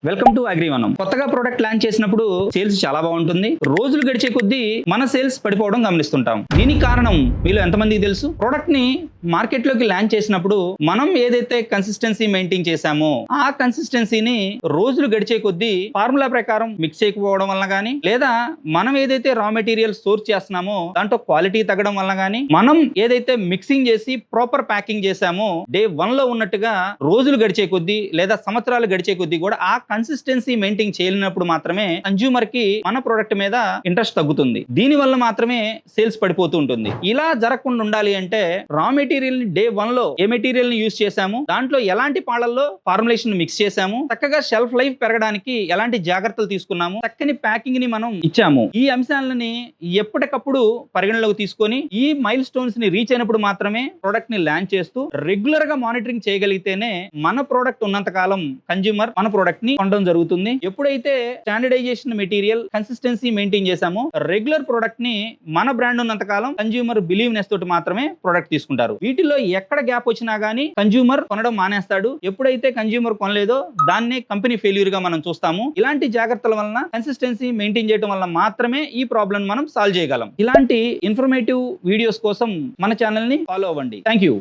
Welcome to అగ్రివనం. కొత్తగా product launch చేసినప్పుడు sales చాలా బాగుంటుంది. రోజులు గడిచే కొద్దీ మన సేల్స్ పడిపోవడం గమనిస్తుంటాం. దీనికి కారణం మీలో ఎంతమందికి తెలుసు? ప్రోడక్ట్ ని మార్కెట్ లోకి లాంచ్ చేసినప్పుడు మనం ఏదైతే కన్సిస్టెన్సీ మెయింటైన్ చేశామో ఆ కన్సిస్టెన్సీని రోజులు గడిచే కొద్దీ ఫార్ములా ప్రకారం మిక్స్ చేయకపోవడం వల్ల గానీ, లేదా మనం ఏదైతే రా మెటీరియల్ సోర్స్ చేస్తున్నామో దాంట్లో క్వాలిటీ తగ్గడం వల్ల గానీ, మనం ఏదైతే మిక్సింగ్ చేసి ప్రాపర్ ప్యాకింగ్ చేశామో డే 1 లో ఉన్నట్టుగా రోజులు గడిచే కొద్దీ లేదా సంవత్సరాలు గడిచే కొద్దీ కూడా ఆ కన్సిస్టెన్సీ మెయింటైన్ చేయలేనప్పుడు మాత్రమే కన్జ్యూమర్ కి మన ప్రోడక్ట్ మీద ఇంట్రెస్ట్ తగ్గుతుంది. దీని వల్ల మాత్రమే సేల్స్ పడిపోతూ ఉంటుంది. ఇలా జరగకుండా ఉండాలి అంటే రా మెటీరియల్ ని డే 1 లో ఏ మెటీరియల్ ని యూజ్ చేశాము, దాంట్లో ఎలాంటి పాళ్ళల్లో ఫార్ములేషన్ మిక్స్ చేశాము, చక్కగా షెల్ఫ్ లైఫ్ పెరగడానికి ఎలాంటి జాగ్రత్తలు తీసుకున్నాము, చక్కని ప్యాకింగ్ ని మనం ఇచ్చాము. ఈ అంశాలని ఎప్పటికప్పుడు పరిగణలోకి తీసుకొని ఈ మైల్ స్టోన్స్ ని రీచ్ అయినప్పుడు మాత్రమే ప్రోడక్ట్ ని లాంచ్ చేస్తూ రెగ్యులర్ గా మానిటరింగ్ చేయగలిగితేనే మన ప్రోడక్ట్ ఉన్నంత కాలం కన్జ్యూమర్ మన ప్రోడక్ట్ ని కొనడం జరుగుతుంది. ఎప్పుడైతే స్టాండర్డైజేషన్ మెటీరియల్ కన్సిస్టెన్సీ మెయింటైన్ చేశామో రెగ్యులర్ ప్రోడక్ట్ ని మన బ్రాండ్ ఉన్నంత కాలం కన్జ్యూమర్ బిలీవ్నెస్ తోటి మాత్రమే ప్రోడక్ట్ తీసుకుంటారు. వీటిలో ఎక్కడ గ్యాప్ వచ్చినా గానీ కన్జ్యూమర్ కొనడం మానేస్తాడు. ఎప్పుడైతే కన్జ్యూమర్ కొనలేదో దాన్నే కంపెనీ ఫెయిల్యూర్ గా మనం చూస్తాము. ఇలాంటి జాగ్రత్తల వలన కన్సిస్టెన్సీ మెయింటైన్ చేయడం వల్ల మాత్రమే ఈ ప్రాబ్లం మనం సాల్వ్ చేయగలం. ఇలాంటి ఇన్ఫర్మేటివ్ వీడియోస్ కోసం మన ఛానల్ ని ఫాలో అవ్వండి. Thank you.